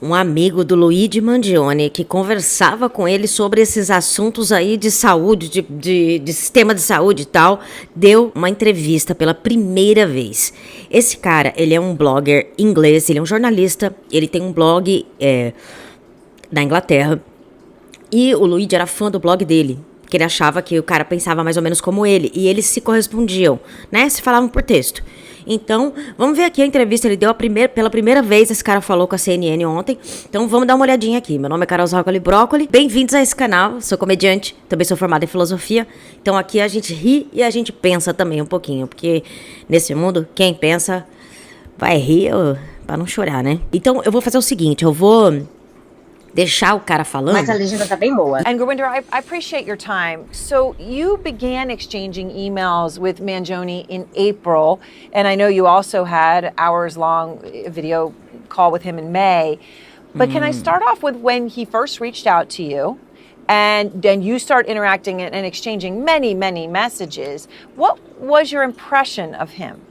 Um amigo do Luigi Mangione que conversava com ele sobre esses assuntos aí de saúde, de sistema de saúde e tal, deu uma entrevista pela primeira vez. Esse cara, ele é um blogger inglês, ele é um jornalista, ele tem um blog na Inglaterra. E o Luigi era fã do blog dele, porque ele achava que o cara pensava mais ou menos como ele, e eles se correspondiam, né? Se falavam por texto. Então, vamos ver aqui a entrevista, ele deu pela primeira vez, esse cara falou com a CNN ontem, então vamos dar uma olhadinha aqui. Meu nome é Carol Zócoli Brócoli, bem-vindos a esse canal, sou comediante, também sou formada em filosofia, então aqui a gente ri e a gente pensa também um pouquinho, porque nesse mundo, quem pensa vai rir pra não chorar, né? Então, eu vou fazer o seguinte, eu vou deixar o cara falando. Mas a legenda tá bem boa. And Gurwinder, I appreciate your time. So you began exchanging emails with Mangione in April, and I know you also had hours-long video call with him in May. But can I start off with when he first reached out to you, and then you start interacting and exchanging many, many messages? What was your impression of him?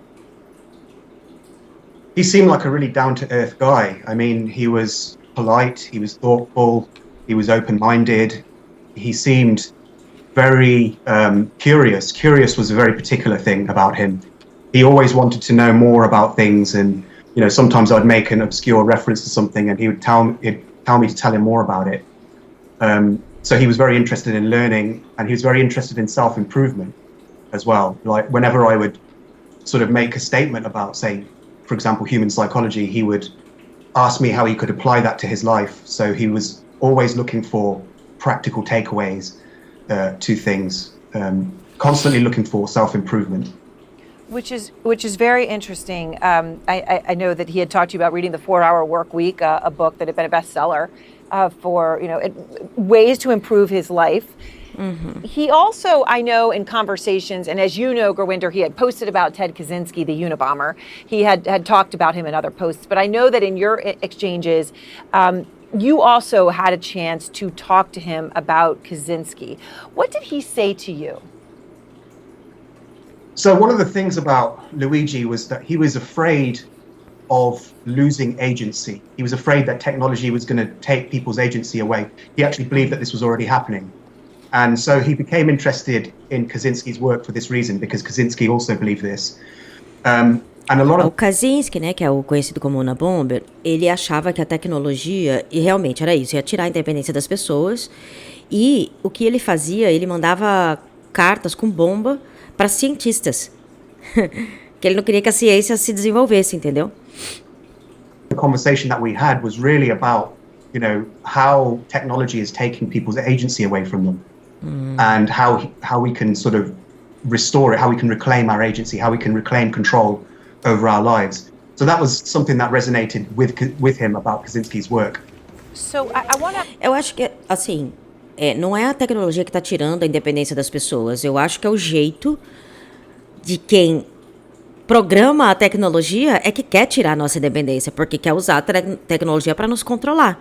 He seemed like a really down-to-earth guy. I mean, he was polite, he was thoughtful, he was open-minded, he seemed very curious. Curious was a very particular thing about him. He always wanted to know more about things, and you know, sometimes I'd make an obscure reference to something and he'd tell me to tell him more about it. So he was very interested in learning, and he was very interested in self-improvement as well. Like whenever I would sort of make a statement about, say, for example, human psychology, he would asked me how he could apply that to his life. So he was always looking for practical takeaways to things, constantly looking for self-improvement. Which is very interesting. I know that he had talked to you about reading The 4-Hour Work Week, a book that had been a bestseller for ways to improve his life. Mm-hmm. He also, I know in conversations, and as you know, Gurwinder, he had posted about Ted Kaczynski, the Unabomber. He had talked about him in other posts, but I know that in your exchanges, you also had a chance to talk to him about Kaczynski. What did he say to you? So one of the things about Luigi was that he was afraid of losing agency. He was afraid that technology was going to take people's agency away. He actually believed that this was already happening. And so he became interested in Kaczynski's work for this reason, because Kaczynski also believed this. And a lot of... O Kaczynski, né, que é o conhecido como Unabomber, ele achava que a tecnologia, e realmente era isso, ia tirar a independência das pessoas, e o que ele fazia, ele mandava cartas com bomba para cientistas, que ele não queria que a ciência se desenvolvesse, entendeu? The conversation that we had was really about, you know, how technology is taking people's agency away from them. And how we can sort of restore it, how we can reclaim our agency, how we can reclaim control over our lives. So that was something that resonated with him about Kaczynski's work. So I want to... Eu acho que, assim, não é a tecnologia que está tirando a independência das pessoas. Eu acho que é o jeito de quem programa a tecnologia é que quer tirar a nossa independência, porque quer usar a tecnologia para nos controlar.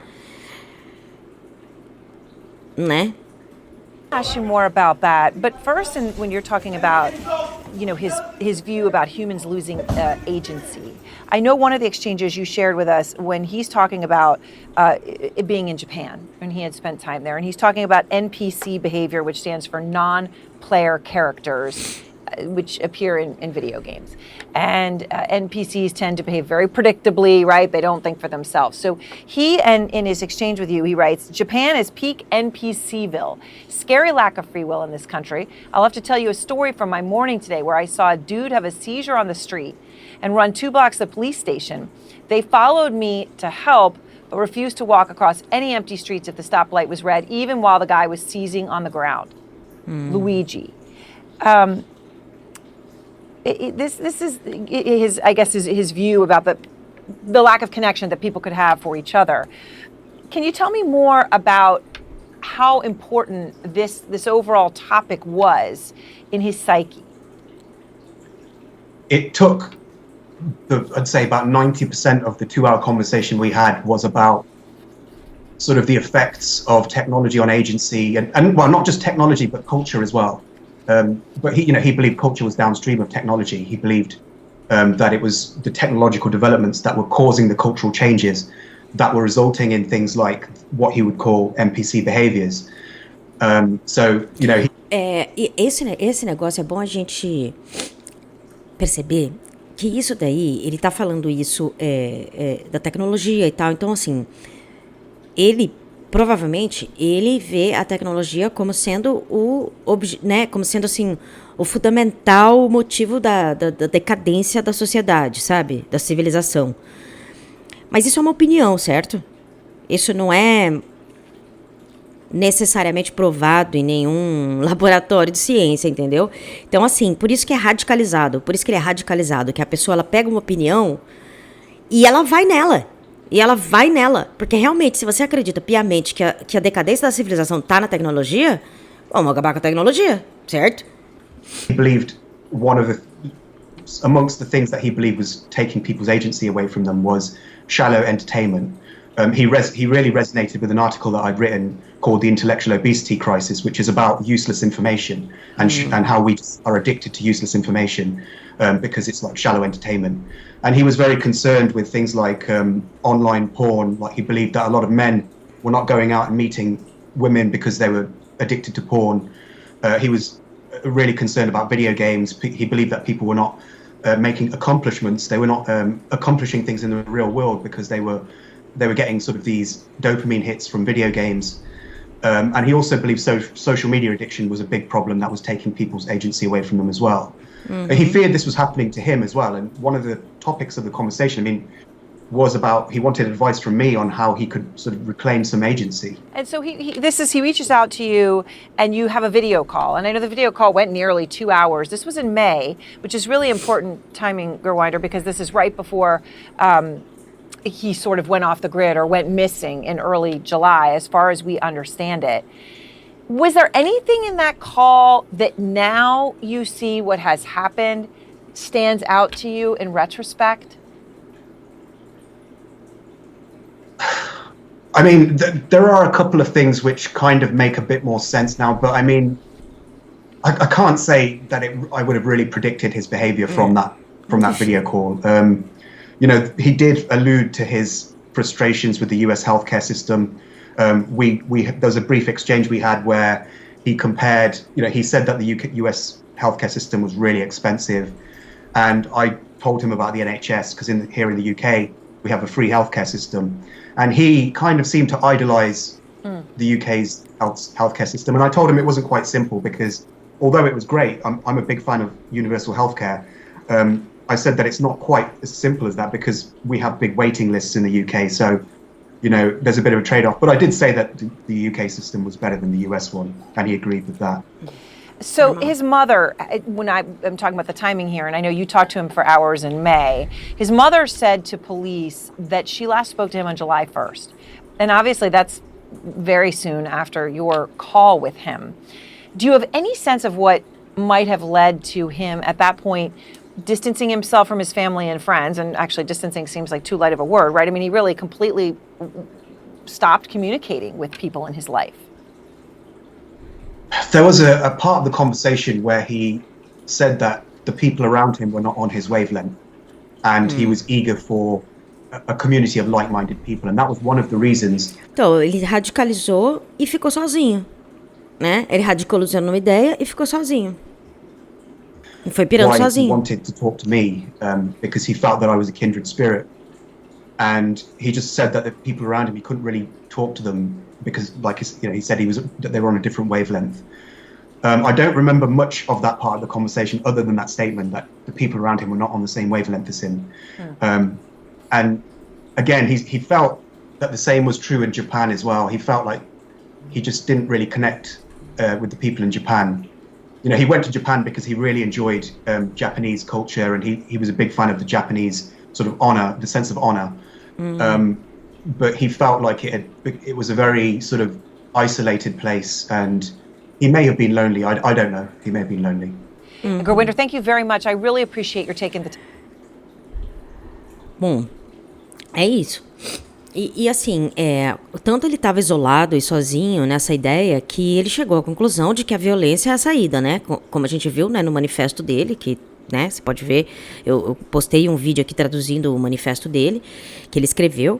Né? Ask you more about that, but first, when you're talking about, you know, his view about humans losing agency, I know one of the exchanges you shared with us when he's talking about it being in Japan, and he had spent time there, and he's talking about NPC behavior, which stands for non-player characters, which appear in video games. And NPCs tend to behave very predictably, right? They don't think for themselves. So he, and in his exchange with you, he writes, Japan is peak NPCville. Scary lack of free will in this country. I'll have to tell you a story from my morning today where I saw a dude have a seizure on the street and run 2 blocks to the police station. They followed me to help, but refused to walk across any empty streets if the stoplight was red, even while the guy was seizing on the ground. Luigi. This is his, I guess, his view about the lack of connection that people could have for each other. Can you tell me more about how important this overall topic was in his psyche? It took, I'd say about 90% of the 2-hour conversation we had was about sort of the effects of technology on agency, and well, not just technology, but culture as well. But he believed culture was downstream of technology. He believed that it was the technological developments that were causing the cultural changes. that were resulting in things like what he would call NPC behaviors. So, you know, Esse negócio é bom a gente perceber que isso daí, ele tá falando isso da tecnologia e tal. Então, assim, ele provavelmente ele vê a tecnologia como sendo como sendo assim o fundamental motivo da decadência da sociedade, sabe? Da civilização. Mas isso é uma opinião, certo? Isso não é necessariamente provado em nenhum laboratório de ciência, entendeu? Então, assim, por isso que é radicalizado, que a pessoa ela pega uma opinião e ela vai nela. Porque realmente, se você acredita piamente que a decadência da civilização tá na tecnologia, vamos acabar com a tecnologia, certo? he believed amongst the things that he believed was taking people's agency away from them was shallow entertainment. He really resonated with an article that I'd written called The Intellectual Obesity Crisis, which is about useless information and how we are addicted to useless information because it's like shallow entertainment. And he was very concerned with things like online porn. Like he believed that a lot of men were not going out and meeting women because they were addicted to porn. He was really concerned about video games. He believed that people were not making accomplishments. They were not accomplishing things in the real world because they were getting sort of these dopamine hits from video games. And he also believed social media addiction was a big problem that was taking people's agency away from them as well. Mm-hmm. He feared this was happening to him as well. And one of the topics of the conversation, was about he wanted advice from me on how he could sort of reclaim some agency. And so he reaches out to you and you have a video call. And I know the video call went nearly 2 hours. This was in May, which is really important timing, Gurwinder, because this is right before he sort of went off the grid or went missing in early July, as far as we understand it. Was there anything in that call that now you see what has happened stands out to you in retrospect? There are a couple of things which kind of make a bit more sense now, but I can't say that I would have really predicted his behavior from that video call. He did allude to his frustrations with the US healthcare system. There was a brief exchange we had where he compared, he said that the US healthcare system was really expensive. And I told him about the NHS because here in the UK, we have a free healthcare system. And he kind of seemed to idolize the UK's healthcare system. And I told him it wasn't quite simple because although it was great, I'm a big fan of universal healthcare. I said that it's not quite as simple as that because we have big waiting lists in the UK. So, there's a bit of a trade-off. But I did say that the UK system was better than the US one, and he agreed with that. So his mother, when I'm talking about the timing here, and I know you talked to him for hours in May, his mother said to police that she last spoke to him on July 1st. And obviously that's very soon after your call with him. Do you have any sense of what might have led to him at that point distancing himself from his family and friends? And actually distancing seems like too light of a word, right? He really completely stopped communicating with people in his life. There was a part of the conversation where he said that the people around him were not on his wavelength and he was eager for a community of like-minded people, and that was one of the reasons. Então, ele radicalizou e ficou sozinho, né? Ele radicalizou numa ideia e ficou sozinho. E foi pirando sozinho. He wanted to talk to me because he felt that I was a kindred spirit. And he just said that the people around him, he couldn't really talk to them because, he said that they were on a different wavelength. I don't remember much of that part of the conversation other than that statement that the people around him were not on the same wavelength as him. And again, he felt that the same was true in Japan as well. He felt like he just didn't really connect with the people in Japan. He went to Japan because he really enjoyed Japanese culture, and he was a big fan of the Japanese sort of honor, the sense of honor. But he felt like it was a very sort of isolated place, and he may have been lonely. I don't know. He may have been lonely. Gurwinder, thank you very much. I really appreciate your taking the time. Bom, é isso. E assim, tanto ele estava isolado e sozinho nessa ideia que ele chegou à conclusão de que a violência é a saída, né? Como a gente viu, né, no manifesto dele, que, né, você pode ver, eu postei um vídeo aqui traduzindo o manifesto dele, que ele escreveu.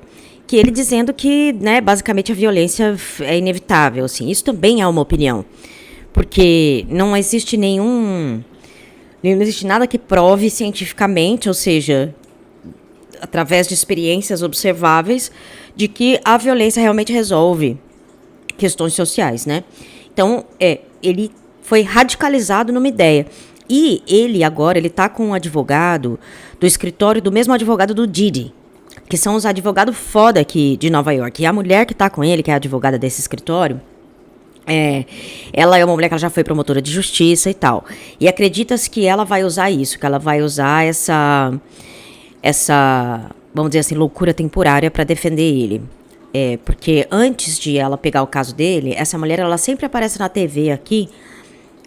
que ele dizendo que, né, basicamente a violência é inevitável, assim. Isso também é uma opinião, porque não existe não existe nada que prove cientificamente, ou seja, através de experiências observáveis, de que a violência realmente resolve questões sociais, né? Então, ele foi radicalizado numa ideia. E ele agora, ele tá com um advogado do escritório do mesmo advogado do Diddy, que são os advogados foda aqui de Nova York. E a mulher que tá com ele, que é a advogada desse escritório, ela é uma mulher que ela já foi promotora de justiça e tal. E acredita-se que ela vai usar isso, que ela vai usar essa, vamos dizer assim, loucura temporária para defender ele. Porque antes de ela pegar o caso dele, essa mulher, ela sempre aparece na TV aqui,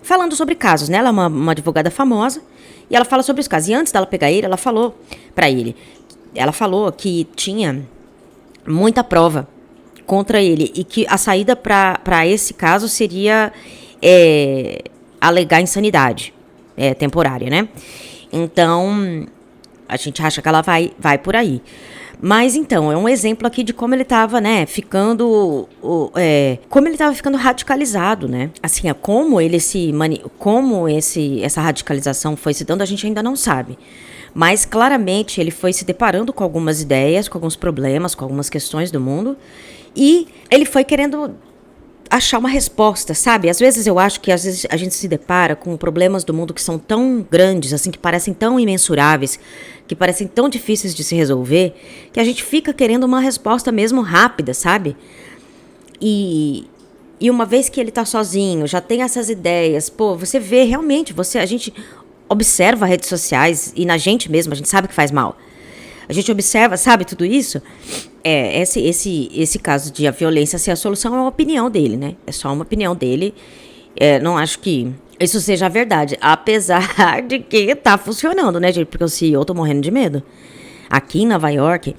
falando sobre casos, né? Ela é uma advogada famosa e ela fala sobre os casos. E antes dela pegar ele, ela falou pra ele, ela falou que tinha muita prova contra ele e que a saída pra esse caso seria alegar insanidade temporária, né? Então, a gente acha que ela vai por aí. Mas, então, é um exemplo aqui de como ele estava, né, como ele estava ficando radicalizado, né? Assim, como essa radicalização foi se dando, a gente ainda não sabe. Mas, claramente, ele foi se deparando com algumas ideias, com alguns problemas, com algumas questões do mundo. E ele foi querendo achar uma resposta, sabe? Às vezes eu acho que às vezes a gente se depara com problemas do mundo que são tão grandes, assim, que parecem tão imensuráveis, que parecem tão difíceis de se resolver, que a gente fica querendo uma resposta mesmo rápida, sabe? E uma vez que ele tá sozinho, já tem essas ideias, pô, você vê realmente, a gente observa redes sociais e na gente mesmo, a gente sabe que faz mal. A gente observa, sabe, tudo isso. Esse caso de a violência ser a solução é uma opinião dele, né? É só uma opinião dele. Não acho que isso seja a verdade. Apesar de que tá funcionando, né, gente? Porque o CEO, eu tô morrendo de medo. Aqui em Nova York,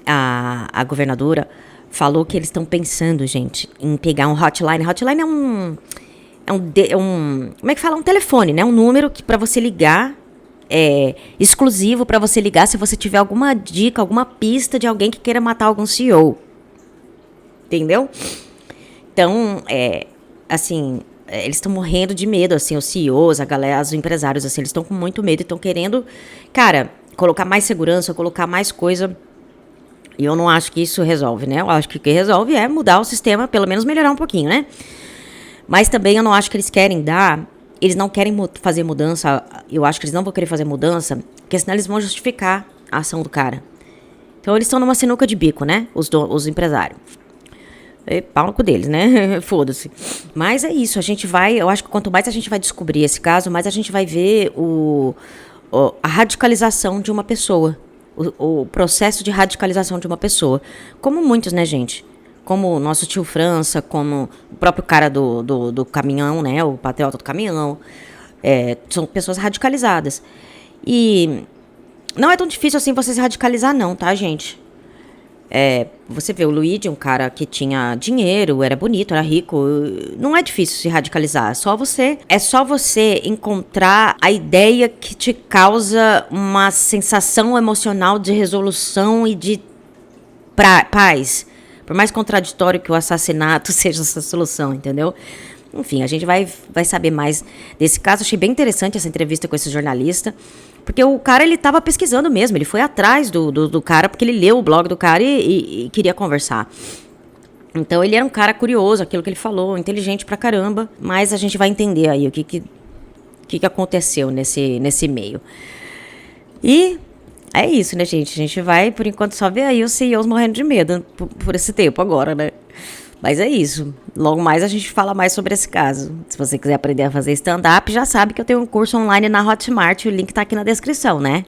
a governadora falou que eles estão pensando, gente, em pegar um hotline. Hotline como é que fala? Um telefone, né? Um número que para você ligar, exclusivo para você ligar se você tiver alguma dica, alguma pista de alguém que queira matar algum CEO. Entendeu? Então, assim, eles estão morrendo de medo, assim, os CEOs, a galera, os empresários, assim, eles estão com muito medo e estão querendo, cara, colocar mais segurança, colocar mais coisa. E eu não acho que isso resolve, né? Eu acho que o que resolve é mudar o sistema, pelo menos melhorar um pouquinho, né? Mas também eu não acho que eles não querem fazer mudança, eu acho que eles não vão querer fazer mudança, porque senão eles vão justificar a ação do cara. Então eles estão numa sinuca de bico, né? Os empresários. Pau no cu deles, né? Foda-se. Mas é isso, eu acho que quanto mais a gente vai descobrir esse caso, mais a gente vai ver a radicalização de uma pessoa. O processo de radicalização de uma pessoa. Como muitos, né, gente? Como o nosso tio França, como o próprio cara do caminhão, né? O patriota do caminhão. São pessoas radicalizadas. E não é tão difícil assim você se radicalizar, não, tá, gente? Você vê o Luigi, um cara que tinha dinheiro, era bonito, era rico. Não é difícil se radicalizar. É só você encontrar a ideia que te causa uma sensação emocional de resolução e de paz. Por mais contraditório que o assassinato seja essa solução, entendeu? Enfim, a gente vai saber mais desse caso. Achei bem interessante essa entrevista com esse jornalista. Porque o cara, ele tava pesquisando mesmo. Ele foi atrás do cara, porque ele leu o blog do cara e queria conversar. Então, ele era um cara curioso, aquilo que ele falou, inteligente pra caramba. Mas a gente vai entender aí o que aconteceu nesse meio. E é isso, né, gente? A gente vai, por enquanto, só ver aí os CEOs morrendo de medo por esse tempo agora, né? Mas é isso. Logo mais a gente fala mais sobre esse caso. Se você quiser aprender a fazer stand-up, já sabe que eu tenho um curso online na Hotmart. O link tá aqui na descrição, né?